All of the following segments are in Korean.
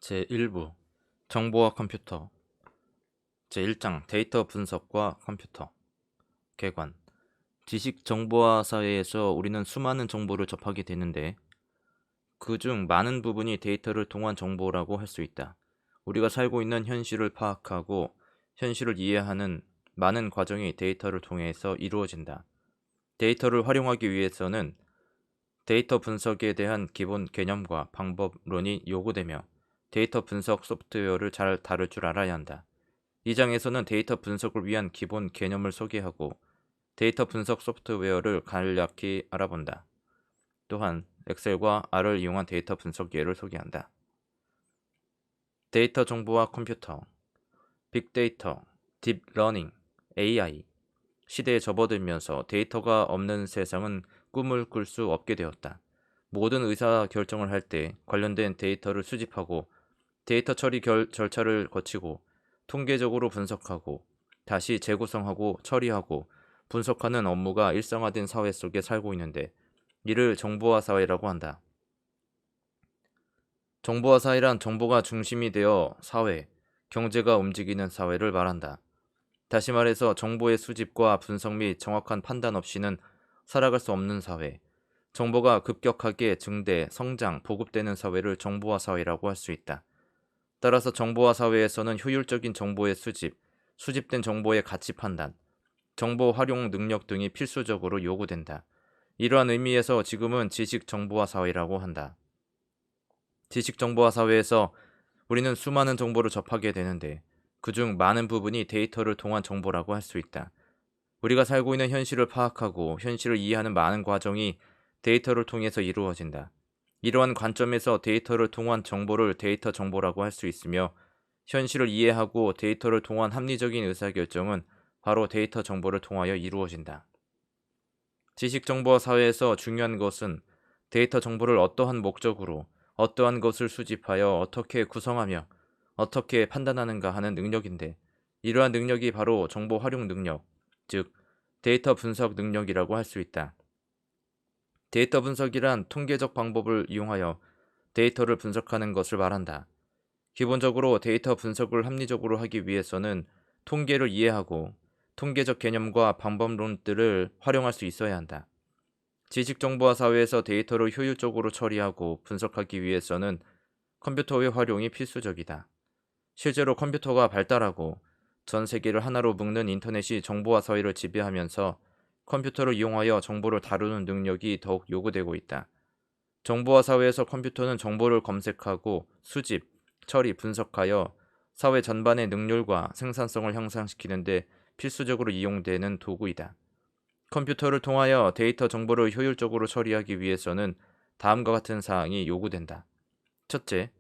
제1부 정보와 컴퓨터 제1장 데이터 분석과 컴퓨터 개관 지식 정보화 사회에서 우리는 수많은 정보를 접하게 되는데 그중 많은 부분이 데이터를 통한 정보라고 할 수 있다. 우리가 살고 있는 현실을 파악하고 현실을 이해하는 많은 과정이 데이터를 통해서 이루어진다. 데이터를 활용하기 위해서는 데이터 분석에 대한 기본 개념과 방법론이 요구되며 데이터 분석 소프트웨어를 잘 다룰 줄 알아야 한다. 이 장에서는 데이터 분석을 위한 기본 개념을 소개하고 데이터 분석 소프트웨어를 간략히 알아본다. 또한 엑셀과 R을 이용한 데이터 분석 예를 소개한다. 데이터 정보와 컴퓨터, 빅데이터, 딥러닝, AI 시대에 접어들면서 데이터가 없는 세상은 꿈을 꿀 수 없게 되었다. 모든 의사 결정을 할 때 관련된 데이터를 수집하고 데이터 처리 절차를 거치고 통계적으로 분석하고 다시 재구성하고 처리하고 분석하는 업무가 일상화된 사회 속에 살고 있는데 이를 정보화 사회라고 한다. 정보화 사회란 정보가 중심이 되어 사회, 경제가 움직이는 사회를 말한다. 다시 말해서 정보의 수집과 분석 및 정확한 판단 없이는 살아갈 수 없는 사회, 정보가 급격하게 증대, 성장, 보급되는 사회를 정보화 사회라고 할 수 있다. 따라서 정보화 사회에서는 효율적인 정보의 수집, 수집된 정보의 가치 판단, 정보 활용 능력 등이 필수적으로 요구된다. 이러한 의미에서 지금은 지식 정보화 사회라고 한다. 지식 정보화 사회에서 우리는 수많은 정보를 접하게 되는데 그중 많은 부분이 데이터를 통한 정보라고 할 수 있다. 우리가 살고 있는 현실을 파악하고 현실을 이해하는 많은 과정이 데이터를 통해서 이루어진다. 이러한 관점에서 데이터를 통한 정보를 데이터 정보라고 할 수 있으며 현실을 이해하고 데이터를 통한 합리적인 의사결정은 바로 데이터 정보를 통하여 이루어진다. 지식 정보화 사회에서 중요한 것은 데이터 정보를 어떠한 목적으로 어떠한 것을 수집하여 어떻게 구성하며 어떻게 판단하는가 하는 능력인데 이러한 능력이 바로 정보 활용 능력, 즉 데이터 분석 능력이라고 할 수 있다. 데이터 분석이란 통계적 방법을 이용하여 데이터를 분석하는 것을 말한다. 기본적으로 데이터 분석을 합리적으로 하기 위해서는 통계를 이해하고 통계적 개념과 방법론들을 활용할 수 있어야 한다. 지식정보화 사회에서 데이터를 효율적으로 처리하고 분석하기 위해서는 컴퓨터의 활용이 필수적이다. 실제로 컴퓨터가 발달하고 전 세계를 하나로 묶는 인터넷이 정보화 사회를 지배하면서 컴퓨터를 이용하여 정보를 다루는 능력이 더욱 요구되고 있다. 정보화 사회에서 컴퓨터는 정보를 검색하고 수집, 처리, 분석하여 사회 전반의 능률과 생산성을 향상시키는 데 필수적으로 이용되는 도구이다. 컴퓨터를 통하여 데이터 정보를 효율적으로 처리하기 위해서는 다음과 같은 사항이 요구된다. 첫째,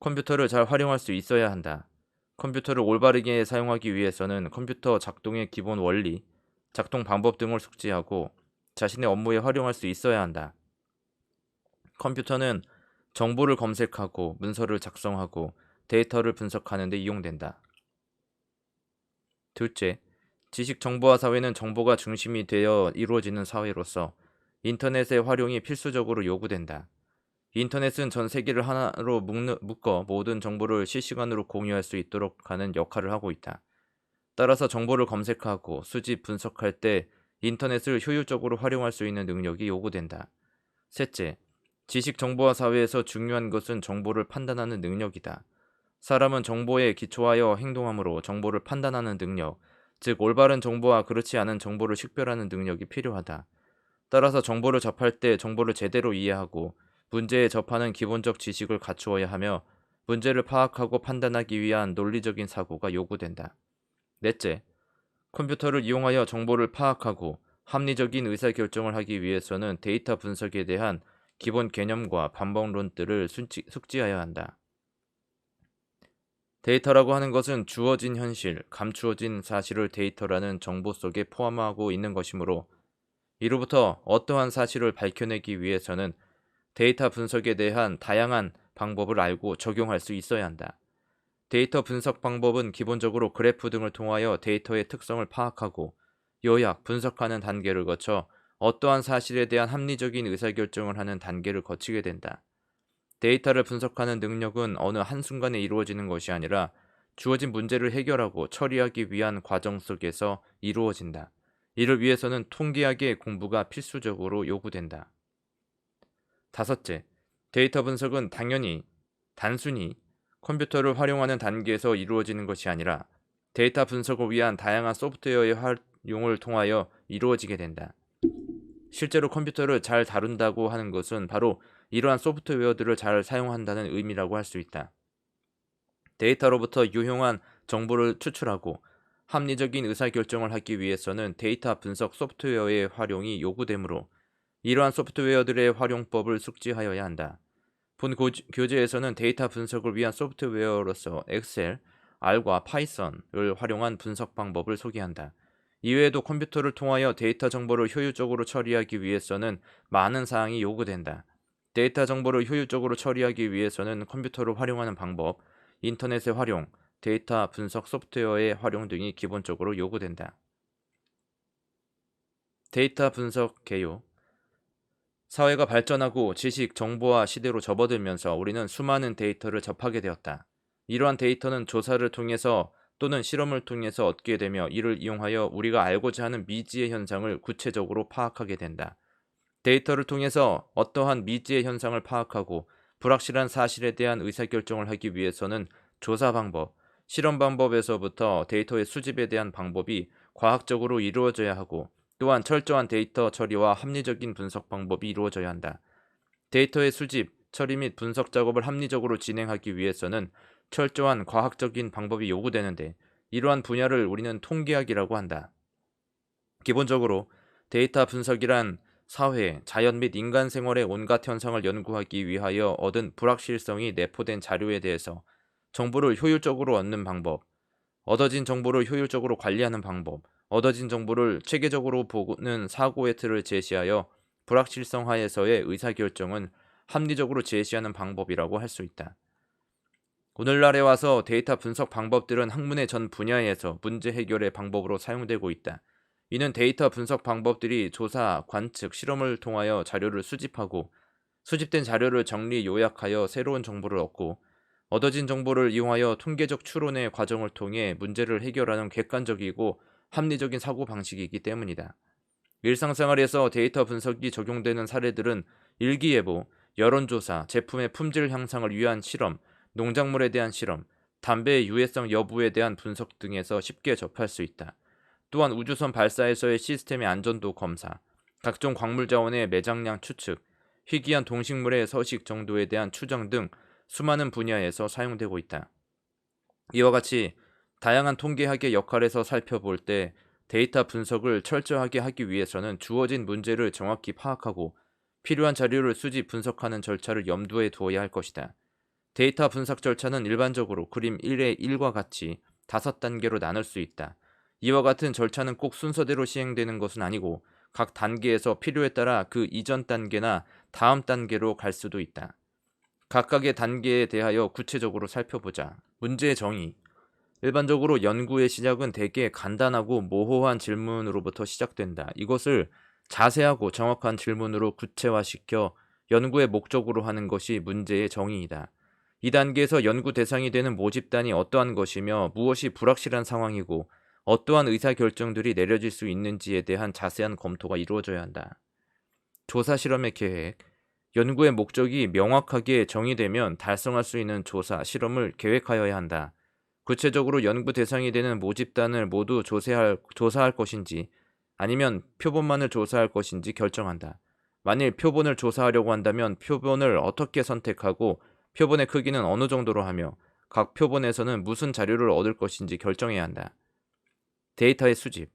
컴퓨터를 잘 활용할 수 있어야 한다. 컴퓨터를 올바르게 사용하기 위해서는 컴퓨터 작동의 기본 원리, 작동 방법 등을 숙지하고 자신의 업무에 활용할 수 있어야 한다. 컴퓨터는 정보를 검색하고 문서를 작성하고 데이터를 분석하는 데 이용된다. 둘째, 지식 정보화 사회는 정보가 중심이 되어 이루어지는 사회로서 인터넷의 활용이 필수적으로 요구된다. 인터넷은 전 세계를 하나로 묶어 모든 정보를 실시간으로 공유할 수 있도록 하는 역할을 하고 있다. 따라서 정보를 검색하고 수집, 분석할 때 인터넷을 효율적으로 활용할 수 있는 능력이 요구된다. 셋째, 지식 정보화 사회에서 중요한 것은 정보를 판단하는 능력이다. 사람은 정보에 기초하여 행동하므로 정보를 판단하는 능력, 즉 올바른 정보와 그렇지 않은 정보를 식별하는 능력이 필요하다. 따라서 정보를 접할 때 정보를 제대로 이해하고 문제에 접하는 기본적 지식을 갖추어야 하며 문제를 파악하고 판단하기 위한 논리적인 사고가 요구된다. 넷째, 컴퓨터를 이용하여 정보를 파악하고 합리적인 의사결정을 하기 위해서는 데이터 분석에 대한 기본 개념과 방법론들을 숙지해야 한다. 데이터라고 하는 것은 주어진 현실, 감추어진 사실을 데이터라는 정보 속에 포함하고 있는 것이므로 이로부터 어떠한 사실을 밝혀내기 위해서는 데이터 분석에 대한 다양한 방법을 알고 적용할 수 있어야 한다. 데이터 분석 방법은 기본적으로 그래프 등을 통하여 데이터의 특성을 파악하고 요약, 분석하는 단계를 거쳐 어떠한 사실에 대한 합리적인 의사결정을 하는 단계를 거치게 된다. 데이터를 분석하는 능력은 어느 한순간에 이루어지는 것이 아니라 주어진 문제를 해결하고 처리하기 위한 과정 속에서 이루어진다. 이를 위해서는 통계학의 공부가 필수적으로 요구된다. 다섯째, 데이터 분석은 단순히 컴퓨터를 활용하는 단계에서 이루어지는 것이 아니라 데이터 분석을 위한 다양한 소프트웨어의 활용을 통하여 이루어지게 된다. 실제로 컴퓨터를 잘 다룬다고 하는 것은 바로 이러한 소프트웨어들을 잘 사용한다는 의미라고 할 수 있다. 데이터로부터 유용한 정보를 추출하고 합리적인 의사결정을 하기 위해서는 데이터 분석 소프트웨어의 활용이 요구되므로 이러한 소프트웨어들의 활용법을 숙지하여야 한다. 본 교재에서는 데이터 분석을 위한 소프트웨어로서 엑셀, R과 파이썬을 활용한 분석 방법을 소개한다. 이외에도 컴퓨터를 통하여 데이터 정보를 효율적으로 처리하기 위해서는 많은 사항이 요구된다. 데이터 정보를 효율적으로 처리하기 위해서는 컴퓨터를 활용하는 방법, 인터넷의 활용, 데이터 분석 소프트웨어의 활용 등이 기본적으로 요구된다. 데이터 분석 개요. 사회가 발전하고 지식, 정보화 시대로 접어들면서 우리는 수많은 데이터를 접하게 되었다. 이러한 데이터는 조사를 통해서 또는 실험을 통해서 얻게 되며 이를 이용하여 우리가 알고자 하는 미지의 현상을 구체적으로 파악하게 된다. 데이터를 통해서 어떠한 미지의 현상을 파악하고 불확실한 사실에 대한 의사결정을 하기 위해서는 조사 방법, 실험 방법에서부터 데이터의 수집에 대한 방법이 과학적으로 이루어져야 하고 또한 철저한 데이터 처리와 합리적인 분석 방법이 이루어져야 한다. 데이터의 수집, 처리 및 분석 작업을 합리적으로 진행하기 위해서는 철저한 과학적인 방법이 요구되는데 이러한 분야를 우리는 통계학이라고 한다. 기본적으로 데이터 분석이란 사회, 자연 및 인간 생활의 온갖 현상을 연구하기 위하여 얻은 불확실성이 내포된 자료에 대해서 정보를 효율적으로 얻는 방법, 얻어진 정보를 효율적으로 관리하는 방법, 얻어진 정보를 체계적으로 보는 사고의 틀을 제시하여 불확실성 하에서의 의사결정은 합리적으로 제시하는 방법이라고 할 수 있다. 오늘날에 와서 데이터 분석 방법들은 학문의 전 분야에서 문제 해결의 방법으로 사용되고 있다. 이는 데이터 분석 방법들이 조사, 관측, 실험을 통하여 자료를 수집하고 수집된 자료를 정리 요약하여 새로운 정보를 얻고 얻어진 정보를 이용하여 통계적 추론의 과정을 통해 문제를 해결하는 객관적이고 합리적인 사고 방식이기 때문이다. 일상생활에서 데이터 분석이 적용되는 사례들은 일기예보, 여론조사, 제품의 품질 향상을 위한 실험, 농작물에 대한 실험, 담배의 유해성 여부에 대한 분석 등에서 쉽게 접할 수 있다. 또한 우주선 발사에서의 시스템의 안전도 검사, 각종 광물 자원의 매장량 추측, 희귀한 동식물의 서식 정도에 대한 추정 등 수많은 분야에서 사용되고 있다. 이와 같이 다양한 통계학의 역할에서 살펴볼 때 데이터 분석을 철저하게 하기 위해서는 주어진 문제를 정확히 파악하고 필요한 자료를 수집 분석하는 절차를 염두에 두어야 할 것이다. 데이터 분석 절차는 일반적으로 그림 1의 1과 같이 5단계로 나눌 수 있다. 이와 같은 절차는 꼭 순서대로 시행되는 것은 아니고 각 단계에서 필요에 따라 그 이전 단계나 다음 단계로 갈 수도 있다. 각각의 단계에 대하여 구체적으로 살펴보자. 문제의 정의. 일반적으로 연구의 시작은 대개 간단하고 모호한 질문으로부터 시작된다. 이것을 자세하고 정확한 질문으로 구체화시켜 연구의 목적으로 하는 것이 문제의 정의이다. 이 단계에서 연구 대상이 되는 모집단이 어떠한 것이며 무엇이 불확실한 상황이고 어떠한 의사결정들이 내려질 수 있는지에 대한 자세한 검토가 이루어져야 한다. 조사 실험의 계획. 연구의 목적이 명확하게 정의되면 달성할 수 있는 조사, 실험을 계획하여야 한다. 구체적으로 연구 대상이 되는 모집단을 모두 조사할 것인지 아니면 표본만을 조사할 것인지 결정한다. 만일 표본을 조사하려고 한다면 표본을 어떻게 선택하고 표본의 크기는 어느 정도로 하며 각 표본에서는 무슨 자료를 얻을 것인지 결정해야 한다. 데이터의 수집.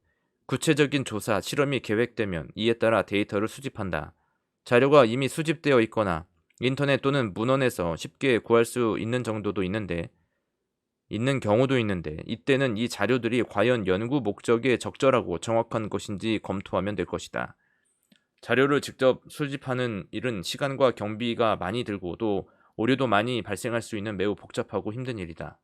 구체적인 조사, 실험이 계획되면 이에 따라 데이터를 수집한다. 자료가 이미 수집되어 있거나 인터넷 또는 문헌에서 쉽게 구할 수 있는 경우도 있는데 이때는 이 자료들이 과연 연구 목적에 적절하고 정확한 것인지 검토하면 될 것이다. 자료를 직접 수집하는 일은 시간과 경비가 많이 들고 또 오류도 많이 발생할 수 있는 매우 복잡하고 힘든 일이다.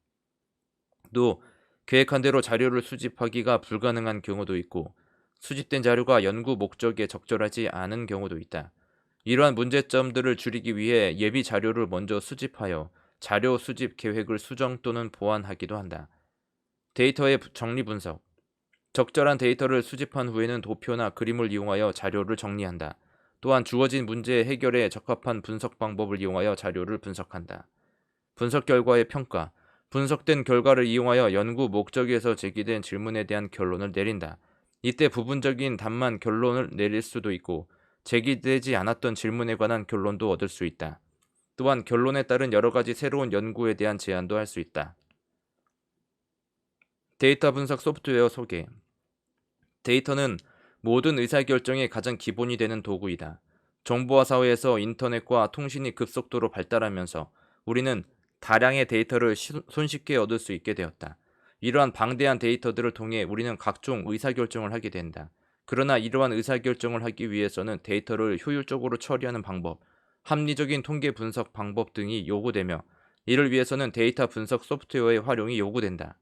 또 계획한 대로 자료를 수집하기가 불가능한 경우도 있고 수집된 자료가 연구 목적에 적절하지 않은 경우도 있다. 이러한 문제점들을 줄이기 위해 예비 자료를 먼저 수집하여 자료 수집 계획을 수정 또는 보완하기도 한다. 데이터의 정리 분석. 적절한 데이터를 수집한 후에는 도표나 그림을 이용하여 자료를 정리한다. 또한 주어진 문제 해결에 적합한 분석 방법을 이용하여 자료를 분석한다. 분석 결과의 평가. 분석된 결과를 이용하여 연구 목적에서 제기된 질문에 대한 결론을 내린다. 이때 부분적인 답만 결론을 내릴 수도 있고 제기되지 않았던 질문에 관한 결론도 얻을 수 있다. 또한 결론에 따른 여러 가지 새로운 연구에 대한 제안도 할 수 있다. 데이터 분석 소프트웨어 소개. 데이터는 모든 의사결정의 가장 기본이 되는 도구이다. 정보화 사회에서 인터넷과 통신이 급속도로 발달하면서 우리는 다량의 데이터를 손쉽게 얻을 수 있게 되었다. 이러한 방대한 데이터들을 통해 우리는 각종 의사결정을 하게 된다. 그러나 이러한 의사결정을 하기 위해서는 데이터를 효율적으로 처리하는 방법, 합리적인 통계 분석 방법 등이 요구되며 이를 위해서는 데이터 분석 소프트웨어의 활용이 요구된다.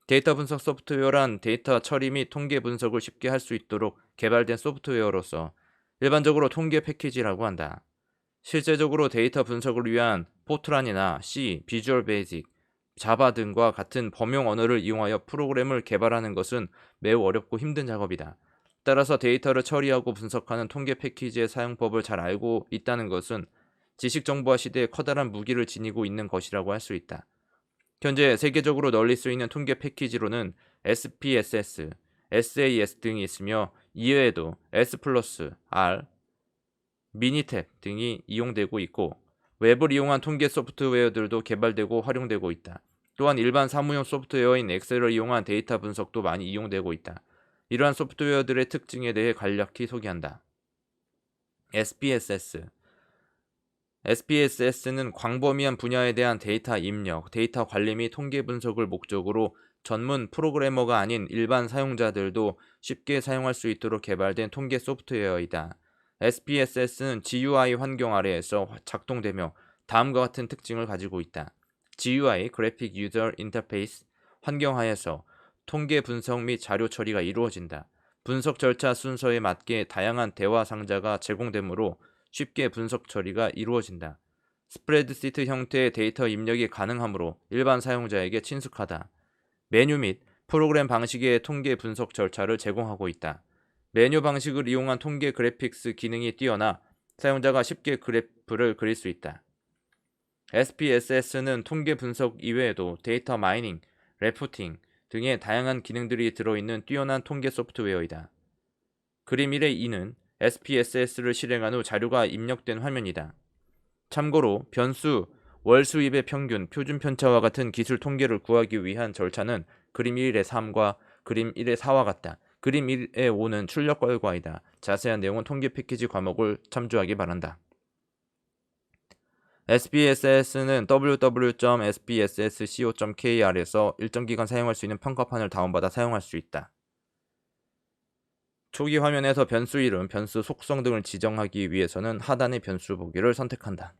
데이터 분석 소프트웨어란 데이터 처리 및 통계 분석을 쉽게 할 수 있도록 개발된 소프트웨어로서 일반적으로 통계 패키지라고 한다. 실제적으로 데이터 분석을 위한 포트란이나 C, 비주얼 베이직, 자바 등과 같은 범용 언어를 이용하여 프로그램을 개발하는 것은 매우 어렵고 힘든 작업이다. 따라서 데이터를 처리하고 분석하는 통계 패키지의 사용법을 잘 알고 있다는 것은 지식정보화 시대에 커다란 무기를 지니고 있는 것이라고 할 수 있다. 현재 세계적으로 널리 쓰이는 통계 패키지로는 SPSS, SAS 등이 있으며 이외에도 S+, R, 미니탭 등이 이용되고 있고 웹을 이용한 통계 소프트웨어들도 개발되고 활용되고 있다. 또한 일반 사무용 소프트웨어인 엑셀을 이용한 데이터 분석도 많이 이용되고 있다. 이러한 소프트웨어들의 특징에 대해 간략히 소개한다. SPSS SPSS는 광범위한 분야에 대한 데이터 입력, 데이터 관리 및 통계 분석을 목적으로 전문 프로그래머가 아닌 일반 사용자들도 쉽게 사용할 수 있도록 개발된 통계 소프트웨어이다. SPSS는 GUI 환경 아래에서 작동되며 다음과 같은 특징을 가지고 있다. GUI, Graphic User Interface 환경 하에서 통계 분석 및 자료 처리가 이루어진다. 분석 절차 순서에 맞게 다양한 대화 상자가 제공되므로 쉽게 분석 처리가 이루어진다. 스프레드시트 형태의 데이터 입력이 가능하므로 일반 사용자에게 친숙하다. 메뉴 및 프로그램 방식의 통계 분석 절차를 제공하고 있다. 메뉴 방식을 이용한 통계 그래픽스 기능이 뛰어나 사용자가 쉽게 그래프를 그릴 수 있다. SPSS는 통계 분석 이외에도 데이터 마이닝, 레포팅 등의 다양한 기능들이 들어있는 뛰어난 통계 소프트웨어이다. 그림 1의 2는 SPSS를 실행한 후 자료가 입력된 화면이다. 참고로 변수, 월 수입의 평균, 표준 편차와 같은 기술 통계를 구하기 위한 절차는 그림 1의 3과 그림 1의 4와 같다. 그림 1의 5는 출력 결과이다. 자세한 내용은 통계 패키지 과목을 참조하기 바란다. SPSS는 www.spssco.kr에서 일정 기간 사용할 수 있는 평가판을 다운받아 사용할 수 있다. 초기 화면에서 변수 이름, 변수 속성 등을 지정하기 위해서는 하단의 변수 보기를 선택한다.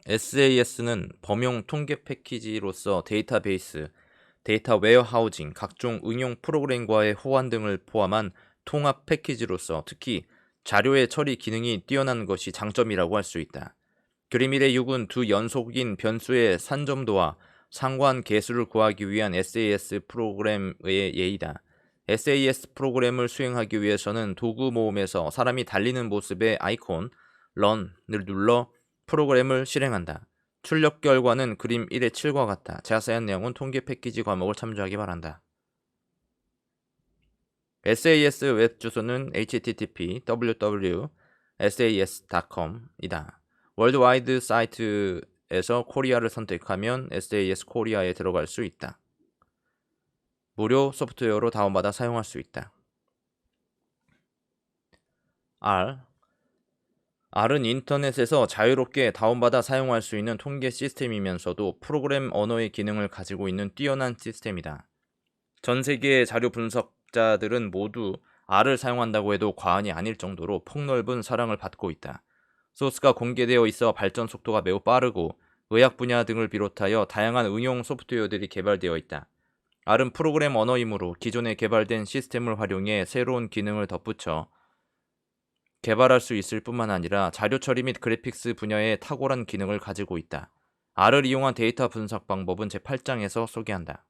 SAS는 범용 통계 패키지로서 데이터베이스, 데이터 웨어하우징, 각종 응용 프로그램과의 호환 등을 포함한 통합 패키지로서 특히 자료의 처리 기능이 뛰어난 것이 장점이라고 할 수 있다. 그림 1의 6은 두 연속인 변수의 산점도와 상관 계수를 구하기 위한 SAS 프로그램의 예이다. SAS 프로그램을 수행하기 위해서는 도구 모음에서 사람이 달리는 모습의 아이콘 run을 눌러 프로그램을 실행한다. 출력 결과는 그림 1의 7과 같다. 자세한 내용은 통계 패키지 과목을 참조하기 바란다. SAS 웹 주소는 http://www.sas.com이다. 월드와이드 사이트에서 코리아를 선택하면 SAS 코리아에 들어갈 수 있다. 무료 소프트웨어로 다운받아 사용할 수 있다. R은 인터넷에서 자유롭게 다운받아 사용할 수 있는 통계 시스템이면서도 프로그램 언어의 기능을 가지고 있는 뛰어난 시스템이다. 전 세계의 자료 분석자들은 모두 R을 사용한다고 해도 과언이 아닐 정도로 폭넓은 사랑을 받고 있다. 소스가 공개되어 있어 발전 속도가 매우 빠르고 의학 분야 등을 비롯하여 다양한 응용 소프트웨어들이 개발되어 있다. R은 프로그램 언어이므로 기존에 개발된 시스템을 활용해 새로운 기능을 덧붙여 개발할 수 있을 뿐만 아니라 자료 처리 및 그래픽스 분야에 탁월한 기능을 가지고 있다. R을 이용한 데이터 분석 방법은 제8장에서 소개한다.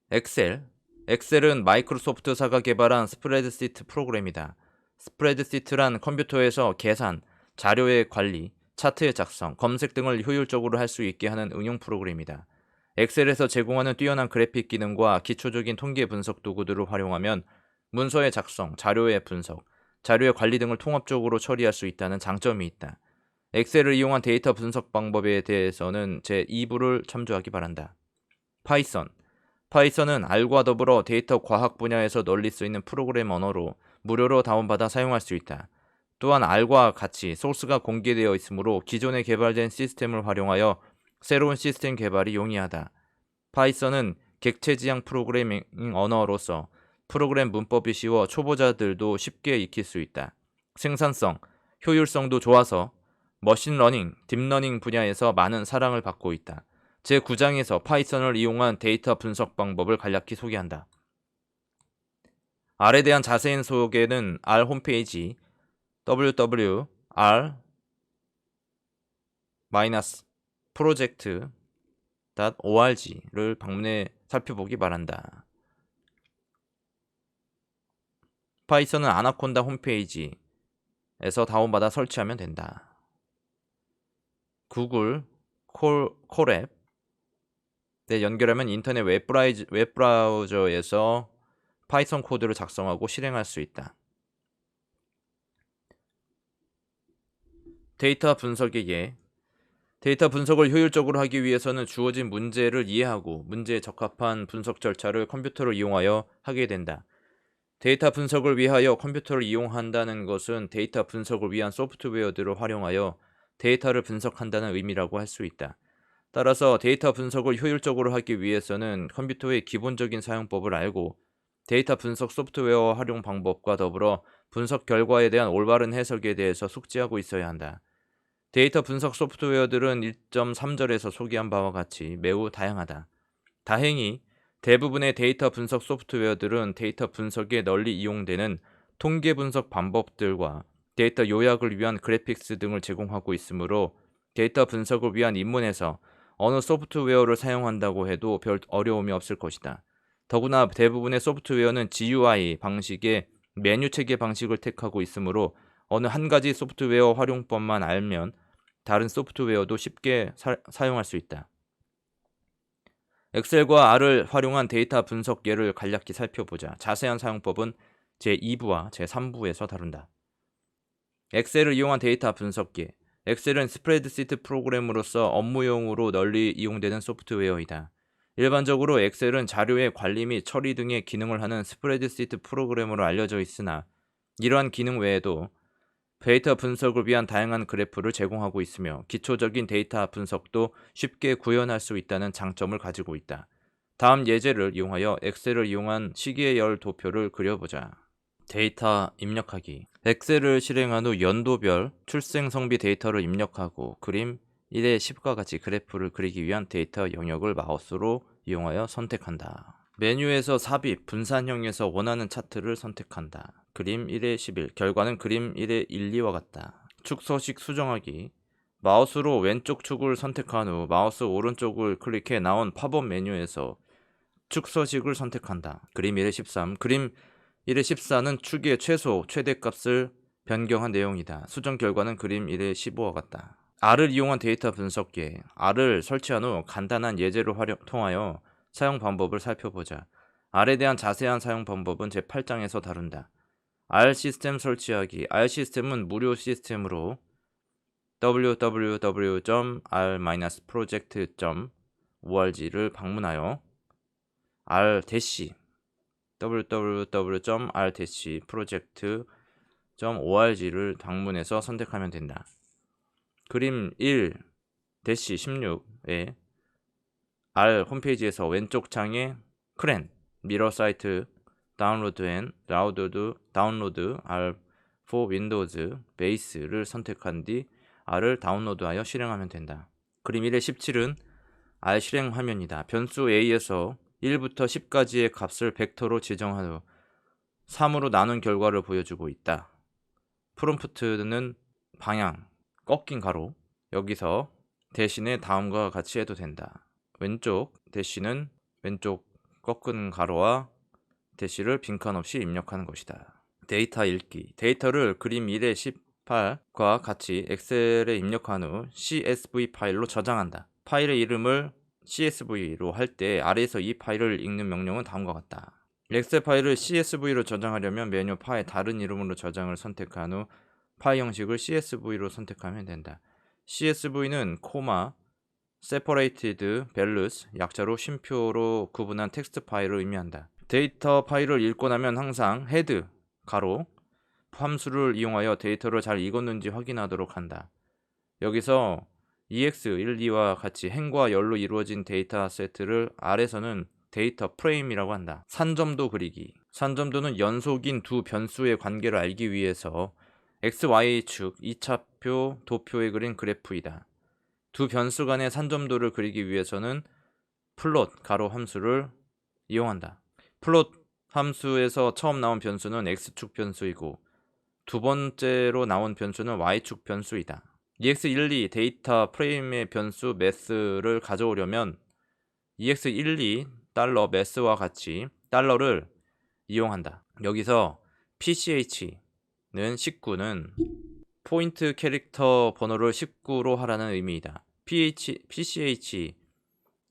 엑셀은 마이크로소프트사가 개발한 스프레드시트 프로그램이다. 스프레드시트란 컴퓨터에서 계산, 자료의 관리, 차트의 작성, 검색 등을 효율적으로 할 수 있게 하는 응용 프로그램이다. 엑셀에서 제공하는 뛰어난 그래픽 기능과 기초적인 통계 분석 도구들을 활용하면 문서의 작성, 자료의 분석, 자료의 관리 등을 통합적으로 처리할 수 있다는 장점이 있다. 엑셀을 이용한 데이터 분석 방법에 대해서는 제2부를 참조하기 바란다. 파이썬은 R과 더불어 데이터 과학 분야에서 널리 쓰이는 프로그램 언어로 무료로 다운받아 사용할 수 있다. 또한 R과 같이 소스가 공개되어 있으므로 기존에 개발된 시스템을 활용하여 새로운 시스템 개발이 용이하다. 파이썬은 객체 지향 프로그래밍 언어로서 프로그램 문법이 쉬워 초보자들도 쉽게 익힐 수 있다. 생산성, 효율성도 좋아서 머신러닝, 딥러닝 분야에서 많은 사랑을 받고 있다. 제9장에서 파이썬을 이용한 데이터 분석 방법을 간략히 소개한다. R에 대한 자세한 소개는 R 홈페이지 www.r-project.org를 방문해 살펴보기 바란다. 파이썬은 아나콘다 홈페이지에서 다운받아 설치하면 된다. 구글 콜앱 연결하면 인터넷 웹브라우저에서 파이썬 코드를 작성하고 실행할 수 있다. 데이터 분석의 예. 데이터 분석을 효율적으로 하기 위해서는 주어진 문제를 이해하고 문제에 적합한 분석 절차를 컴퓨터를 이용하여 하게 된다. 데이터 분석을 위하여 컴퓨터를 이용한다는 것은 데이터 분석을 위한 소프트웨어들을 활용하여 데이터를 분석한다는 의미라고 할 수 있다. 따라서 데이터 분석을 효율적으로 하기 위해서는 컴퓨터의 기본적인 사용법을 알고 데이터 분석 소프트웨어 활용 방법과 더불어 분석 결과에 대한 올바른 해석에 대해서 숙지하고 있어야 한다. 데이터 분석 소프트웨어들은 1.3절에서 소개한 바와 같이 매우 다양하다. 다행히 대부분의 데이터 분석 소프트웨어들은 데이터 분석에 널리 이용되는 통계 분석 방법들과 데이터 요약을 위한 그래픽스 등을 제공하고 있으므로 데이터 분석을 위한 입문에서 어느 소프트웨어를 사용한다고 해도 별 어려움이 없을 것이다. 더구나 대부분의 소프트웨어는 GUI 방식의 메뉴 체계 방식을 택하고 있으므로 어느 한 가지 소프트웨어 활용법만 알면 다른 소프트웨어도 쉽게 사용할 수 있다. 엑셀과 R을 활용한 데이터 분석 예를 간략히 살펴보자. 자세한 사용법은 제2부와 제3부에서 다룬다. 엑셀을 이용한 데이터 분석기. 엑셀은 스프레드시트 프로그램으로서 업무용으로 널리 이용되는 소프트웨어이다. 일반적으로 엑셀은 자료의 관리 및 처리 등의 기능을 하는 스프레드시트 프로그램으로 알려져 있으나 이러한 기능 외에도 데이터 분석을 위한 다양한 그래프를 제공하고 있으며 기초적인 데이터 분석도 쉽게 구현할 수 있다는 장점을 가지고 있다. 다음 예제를 이용하여 엑셀을 이용한 시계열 도표를 그려보자. 데이터 입력하기. 엑셀을 실행한 후 연도별 출생 성비 데이터를 입력하고 그림 1에 10과 같이 그래프를 그리기 위한 데이터 영역을 마우스로 이용하여 선택한다. 메뉴에서 삽입, 분산형에서 원하는 차트를 선택한다. 그림 1에 11, 결과는 그림 1에 1, 2와 같다. 축 서식 수정하기. 마우스로 왼쪽 축을 선택한 후 마우스 오른쪽을 클릭해 나온 팝업 메뉴에서 축 서식을 선택한다. 그림 1에 13, 그림 1에 14는 축의 최소, 최대값을 변경한 내용이다. 수정 결과는 그림 1에 15와 같다. R을 이용한 데이터 분석기. R을 설치한 후 간단한 예제를 통하여 사용 방법을 살펴보자. R에 대한 자세한 사용 방법은 제8장에서 다룬다. R 시스템 설치하기. R 시스템은 무료 시스템으로 www.r-project.org를 방문하여 www.r-project.org를 방문해서 선택하면 된다. 그림 1-16에 R 홈페이지에서 왼쪽 창에 크랜, 미러 사이트, 다운로드 앤 다운로드 R for Windows 베이스를 선택한 뒤 R을 다운로드하여 실행하면 된다. 그림 1의 17은 R 실행 화면이다. 변수 a에서 1부터 10까지의 값을 벡터로 지정한 후 3으로 나눈 결과를 보여주고 있다. 프롬프트는 방향, 꺾인 가로. 여기서 대신에 다음과 같이 해도 된다. 왼쪽 대시는 왼쪽 꺾은 가로와 대시를 빈칸 없이 입력하는 것이다. 데이터 읽기. 데이터를 그림 1의 18과 같이 엑셀에 입력한 후 CSV 파일로 저장한다. 파일의 이름을 CSV로 할 때 아래에서 이 파일을 읽는 명령은 다음과 같다. 엑셀 파일을 CSV로 저장하려면 메뉴 파일 다른 이름으로 저장을 선택한 후 파일 형식을 CSV로 선택하면 된다. CSV는 코마, separated values, 약자로 쉼표로 구분한 텍스트 파일을 의미한다. 데이터 파일을 읽고 나면 항상 head, 가로, 함수를 이용하여 데이터를 잘 읽었는지 확인하도록 한다. 여기서 EX1, 2와 같이 행과 열로 이루어진 데이터 세트를 R에서는 데이터 프레임이라고 한다. 산점도 그리기. 산점도는 연속인 두 변수의 관계를 알기 위해서 XY축 2차표 도표에 그린 그래프이다. 두 변수 간의 산점도를 그리기 위해서는 플롯 가로 함수를 이용한다. 플롯 함수에서 처음 나온 변수는 X축 변수이고 두 번째로 나온 변수는 Y축 변수이다. EX12 데이터 프레임의 변수 매스를 가져오려면 EX12 달러 매스와 같이 달러를 이용한다. 여기서 PCH는 19는 포인트 캐릭터 번호를 19로 하라는 의미이다. PCH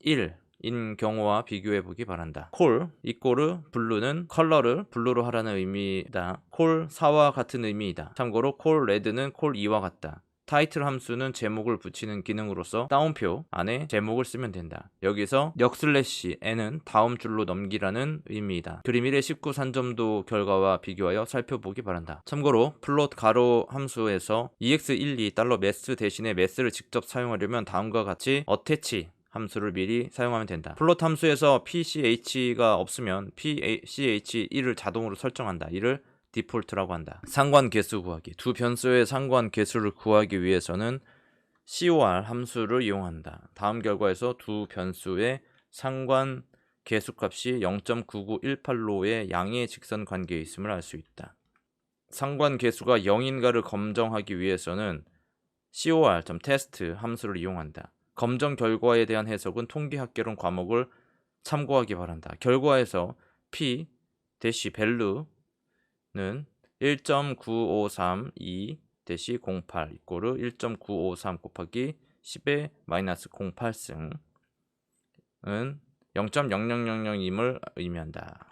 1인 경우와 비교해 보기 바란다. 콜 이꼬르 블루는 컬러를 블루로 하라는 의미이다. 콜 4와 같은 의미이다. 참고로 콜 레드는 콜 2와 같다. 타이틀 함수는 제목을 붙이는 기능으로서 다운표 안에 제목을 쓰면 된다. 여기서 역슬래시 n은 다음 줄로 넘기라는 의미이다. 그림 1의 19 산점도 결과와 비교하여 살펴보기 바란다. 참고로 플롯 가로 함수에서 EX12 달러 매스 대신에 매스를 직접 사용하려면 다음과 같이 attach 함수를 미리 사용하면 된다. 플롯 함수에서 PCH가 없으면 PCH1을 자동으로 설정한다. 이를 디폴트라고 한다. 상관 계수 구하기. 두 변수의 상관 계수를 구하기 위해서는 COR 함수를 이용한다. 다음 결과에서 두 변수의 상관 계수값이 0.9918로의 양의 직선 관계에 있음을 알 수 있다. 상관 계수가 0인가를 검정하기 위해서는 COR.test 함수를 이용한다. 검정 결과에 대한 해석은 통계학개론 과목을 참고하기 바란다. 결과에서 p-value는 1.9532-08 이꼬르 1.953 곱하기 10의 마이너스 08승은 0.0000임을 의미한다.